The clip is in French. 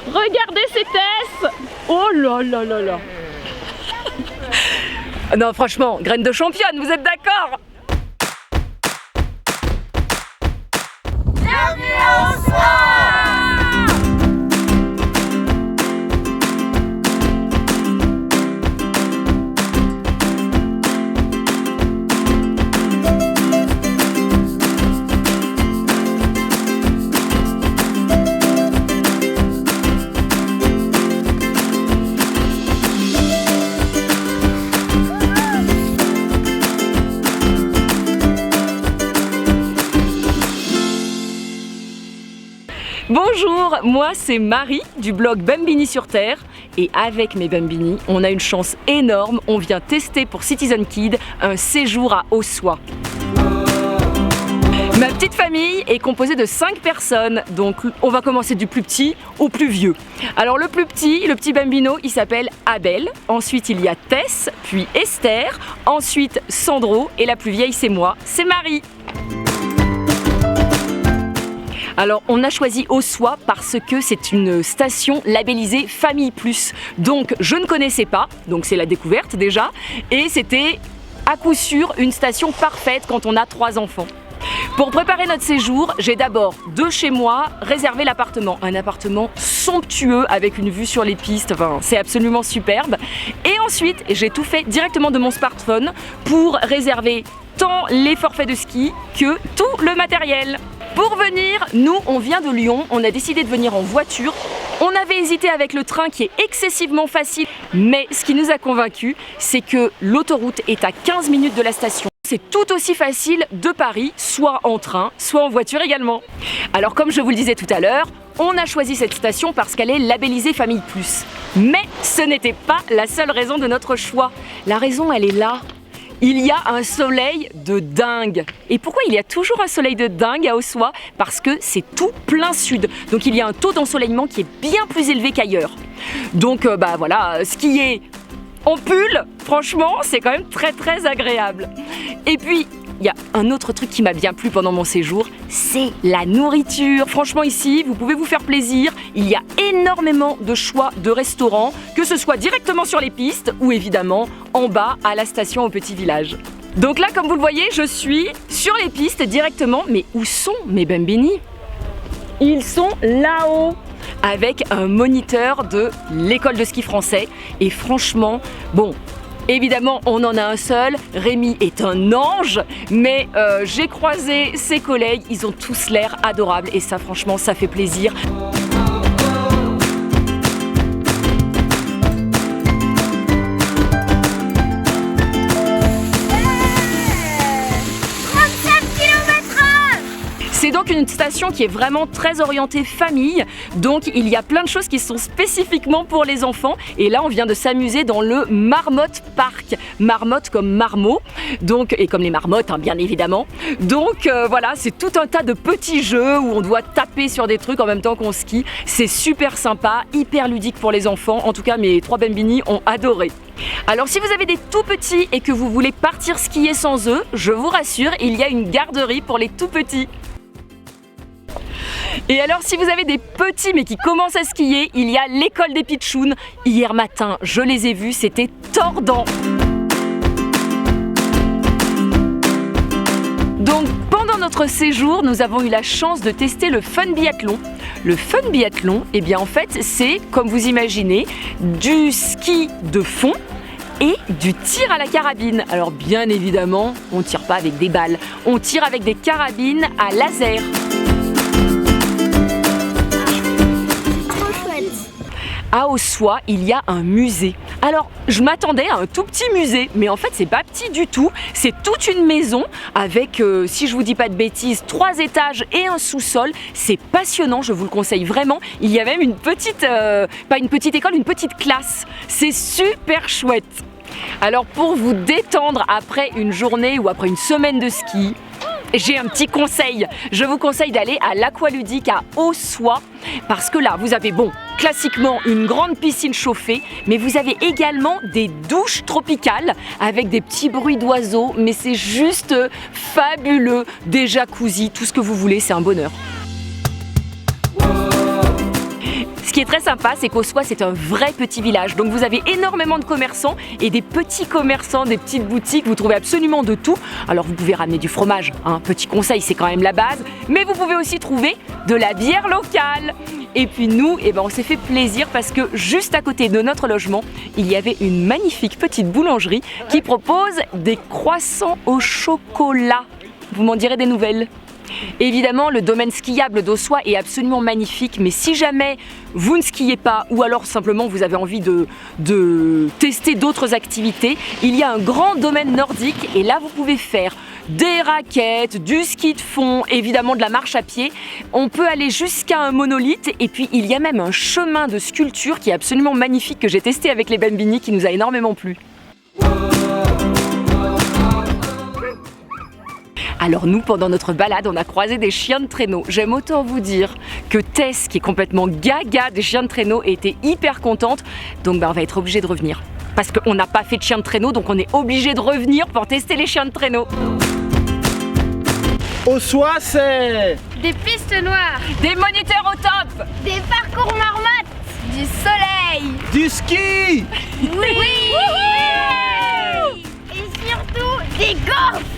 Regardez ses fesses. Oh là là là là. Non, franchement, graine de championne, vous êtes d'accord? Bienvenue à Ossois. Bonjour, moi c'est Marie du blog Bambini sur Terre et avec mes Bambini, on a une chance énorme, on vient tester pour Citizen Kid un séjour à Ossois. Ma petite famille est composée de 5 personnes, donc on va commencer du plus petit au plus vieux. Alors le petit bambino, il s'appelle Abel, ensuite il y a Tess, puis Esther, ensuite Sandro et la plus vieille c'est moi, c'est Marie. Alors on a choisi Ossois parce que c'est une station labellisée Famille Plus. Donc je ne connaissais pas, donc c'est la découverte déjà, et c'était à coup sûr une station parfaite quand on a 3 enfants. Pour préparer notre séjour, j'ai d'abord de chez moi réservé l'appartement. Un appartement somptueux avec une vue sur les pistes, enfin, c'est absolument superbe. Et ensuite, j'ai tout fait directement de mon smartphone pour réserver tant les forfaits de ski que tout le matériel. Pour venir, nous on vient de Lyon, on a décidé de venir en voiture. On avait hésité avec le train qui est excessivement facile, mais ce qui nous a convaincus, c'est que l'autoroute est à 15 minutes de la station. C'est tout aussi facile de Paris, soit en train, soit en voiture également. Alors comme je vous le disais tout à l'heure, on a choisi cette station parce qu'elle est labellisée Famille Plus. Mais ce n'était pas la seule raison de notre choix. La raison, elle est là. Il y a un soleil de dingue. Et pourquoi il y a toujours un soleil de dingue à Ossois? Parce que c'est tout plein sud. Donc il y a un taux d'ensoleillement qui est bien plus élevé qu'ailleurs. Donc voilà, skier en pull, franchement, c'est quand même très très agréable. Et puis, il y a un autre truc qui m'a bien plu pendant mon séjour, c'est la nourriture. Franchement ici, vous pouvez vous faire plaisir. Il y a énormément de choix de restaurants, que ce soit directement sur les pistes ou évidemment en bas à la station au petit village. Donc là, comme vous le voyez, je suis sur les pistes directement. Mais où sont mes Bambini? Ils sont là-haut avec un moniteur de l'école de ski français. Et franchement, bon... Évidemment, on en a un seul, Rémi est un ange, mais j'ai croisé ses collègues, ils ont tous l'air adorables et ça franchement, ça fait plaisir. C'est donc une station qui est vraiment très orientée famille, donc il y a plein de choses qui sont spécifiquement pour les enfants. Et là, on vient de s'amuser dans le Marmotte Park. Marmotte comme marmot, donc, et comme les marmottes, hein, bien évidemment. Donc voilà, c'est tout un tas de petits jeux où on doit taper sur des trucs en même temps qu'on skie. C'est super sympa, hyper ludique pour les enfants. En tout cas, mes 3 Bambini ont adoré. Alors si vous avez des tout petits et que vous voulez partir skier sans eux, je vous rassure, il y a une garderie pour les tout petits. Et alors si vous avez des petits mais qui commencent à skier, il y a l'école des pitchouns. Hier matin, je les ai vus, c'était tordant. Donc pendant notre séjour, nous avons eu la chance de tester le fun biathlon. Le fun biathlon, eh bien en fait, c'est, comme vous imaginez, du ski de fond et du tir à la carabine. Alors bien évidemment, on ne tire pas avec des balles, on tire avec des carabines à laser. À Ossois, il y a un musée. Alors, je m'attendais à un tout petit musée, mais en fait, c'est pas petit du tout. C'est toute une maison avec, si je vous dis pas de bêtises, 3 étages et un sous-sol. C'est passionnant, je vous le conseille vraiment. Il y a même une petite, pas une petite école, une petite classe. C'est super chouette. Alors, pour vous détendre après une journée ou après une semaine de ski, j'ai un petit conseil. Je vous conseille d'aller à l'Aqualudique à Ossois parce que là, vous avez, bon, classiquement une grande piscine chauffée, mais vous avez également des douches tropicales avec des petits bruits d'oiseaux, mais c'est juste fabuleux. Des jacuzzis, tout ce que vous voulez, c'est un bonheur. Ce qui est très sympa, c'est qu'Aussois, c'est un vrai petit village. Donc vous avez énormément de commerçants et des petits commerçants, des petites boutiques. Vous trouvez absolument de tout. Alors vous pouvez ramener du fromage, hein. Petit conseil, c'est quand même la base. Mais vous pouvez aussi trouver de la bière locale. Et puis nous, on s'est fait plaisir parce que juste à côté de notre logement, il y avait une magnifique petite boulangerie qui propose des croissants au chocolat. Vous m'en direz des nouvelles. Évidemment, le domaine skiable d'Aussois est absolument magnifique, mais si jamais vous ne skiez pas ou alors simplement vous avez envie de tester d'autres activités, il y a un grand domaine nordique et là vous pouvez faire des raquettes, du ski de fond, évidemment de la marche à pied. On peut aller jusqu'à un monolithe et puis il y a même un chemin de sculpture qui est absolument magnifique que j'ai testé avec les bambini qui nous a énormément plu. Alors nous, pendant notre balade, on a croisé des chiens de traîneau. J'aime autant vous dire que Tess, qui est complètement gaga des chiens de traîneau, était hyper contente. Donc on va être obligé de revenir. Parce qu'on n'a pas fait de chiens de traîneau, donc on est obligé de revenir pour tester les chiens de traîneau. Aussois, c'est Des pistes noires, Des moniteurs au top, des parcours marmottes, du soleil, du ski. oui, et surtout des gaufres.